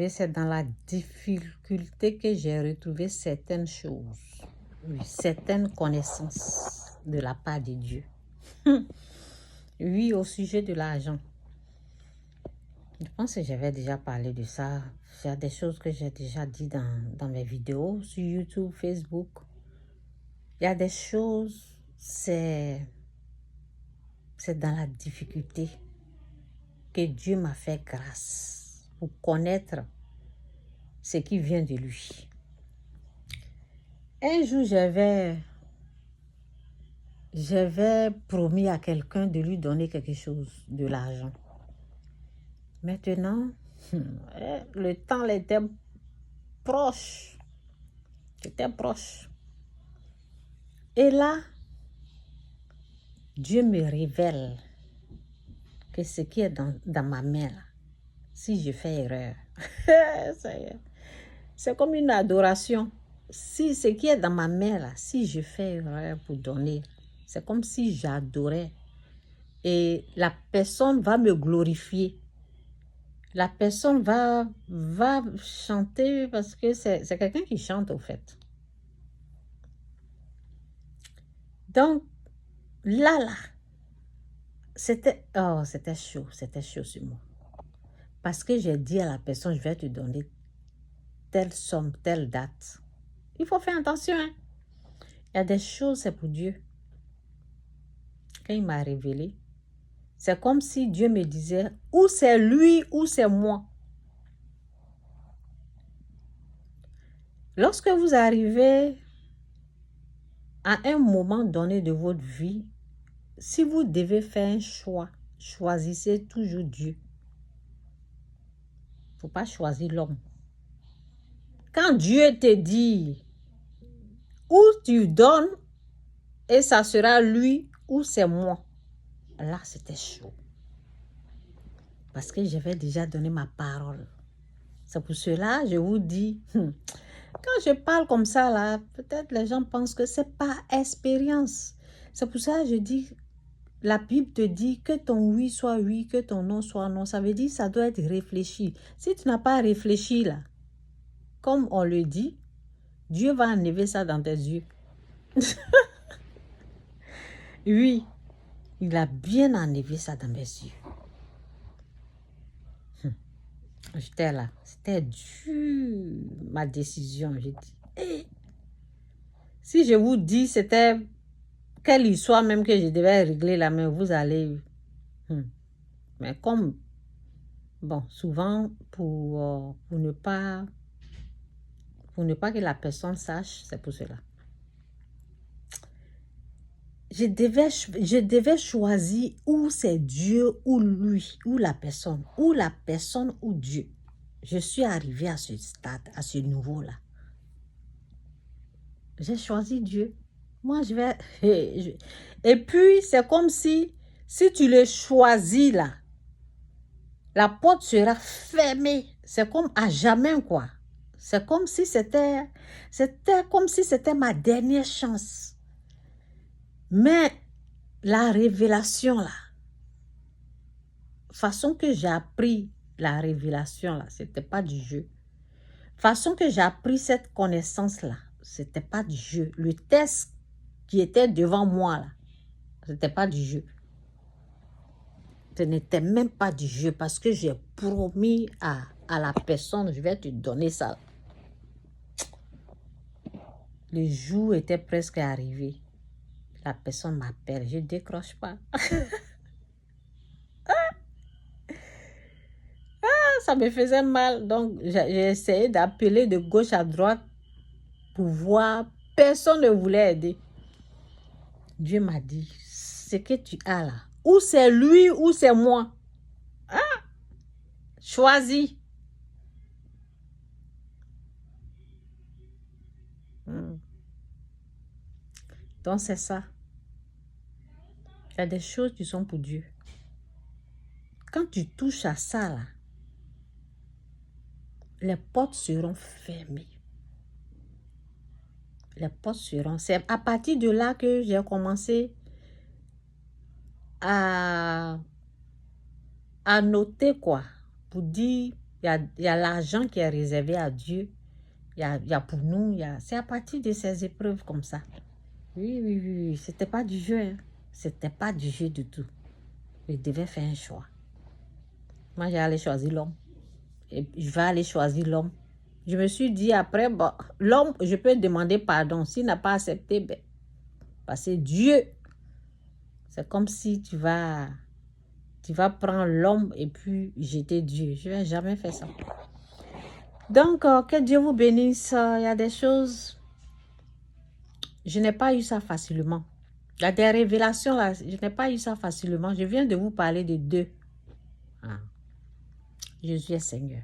C'est dans la difficulté que j'ai retrouvé certaines choses, oui, certaines connaissances de la part de Dieu. Oui, au sujet de l'argent. Je pense que j'avais déjà parlé de ça. Il y a des choses que j'ai déjà dit dans mes vidéos sur YouTube, Facebook. Il y a des choses, c'est dans la difficulté que Dieu m'a fait grâce pour connaître ce qui vient de lui. Un jour, j'avais promis à quelqu'un de lui donner quelque chose, de l'argent. Maintenant, le temps était proche. C'était proche. Et là, Dieu me révèle que ce qui est dans ma main, là, si je fais erreur, c'est comme une adoration. Si ce qui est dans ma main, là, si je fais erreur pour donner, c'est comme si j'adorais. Et la personne va me glorifier. La personne va chanter parce que c'est quelqu'un qui chante, au fait. Donc, là, c'était chaud sur moi. Parce que j'ai dit à la personne, je vais te donner telle somme, telle date. Il faut faire attention, hein. Il y a des choses, c'est pour Dieu. Quand il m'a révélé, c'est comme si Dieu me disait, ou c'est lui, ou c'est moi. Lorsque vous arrivez à un moment donné de votre vie, si vous devez faire un choix, choisissez toujours Dieu. Il ne faut pas choisir l'homme. Quand Dieu te dit, ou tu donnes, et ça sera lui, ou c'est moi. Là, c'était chaud. Parce que j'avais déjà donné ma parole. C'est pour cela, je vous dis, quand je parle comme ça, là, peut-être les gens pensent que c'est pas expérience. C'est pour ça que je dis, la Bible te dit que ton oui soit oui, que ton non soit non. Ça veut dire que ça doit être réfléchi. Si tu n'as pas réfléchi, là, comme on le dit, Dieu va enlever ça dans tes yeux. Oui, il a bien enlevé ça dans mes yeux. J'étais là. C'était dur, ma décision. J'ai dit, hey. Si je vous dis, c'était quelle histoire même que je devais régler là, mais vous allez... Mais comme, bon, souvent, pour ne pas que la personne sache, c'est pour cela. Je devais choisir où c'est Dieu ou lui, ou la personne ou Dieu. Je suis arrivée à ce stade, à ce niveau-là. J'ai choisi Dieu. Moi, je vais... Et puis, c'est comme si tu le choisis là, la porte sera fermée. C'est comme à jamais, quoi. C'est comme si c'était ma dernière chance. Mais la révélation là, façon que j'ai appris la révélation là, c'était pas du jeu. Façon que j'ai appris cette connaissance là, c'était pas du jeu. Le test qui était devant moi là, c'était pas du jeu. Ce n'était même pas du jeu parce que j'ai promis à la personne, je vais te donner ça. Le jour était presque arrivé. La personne m'appelle, je ne décroche pas. Ça me faisait mal. Donc, j'ai essayé d'appeler de gauche à droite pour voir. Personne ne voulait aider. Dieu m'a dit, ce que tu as là, ou c'est lui ou c'est moi. Ah, choisis. Donc, c'est ça. Il y a des choses qui sont pour Dieu. Quand tu touches à ça, là, les portes seront fermées. Les portes seront... C'est à partir de là que j'ai commencé à noter, quoi, pour dire Il y a l'argent qui est réservé à Dieu. Il y a pour nous, c'est à partir de ces épreuves comme ça. Oui, oui, oui, oui. C'était pas du jeu. Hein. C'était pas du jeu du tout. Je devais faire un choix. Moi, j'ai allé choisir l'homme. Et je vais aller choisir l'homme. Je me suis dit après, bon, l'homme, je peux demander pardon. S'il n'a pas accepté, ben, parce que Dieu, c'est comme si tu vas prendre l'homme et puis jeter Dieu. Je ne vais jamais faire ça. Donc, que Dieu vous bénisse. Il y a des choses, je n'ai pas eu ça facilement. Il y a des révélations là, je n'ai pas eu ça facilement. Je viens de vous parler de deux. Ah. Jésus est Seigneur.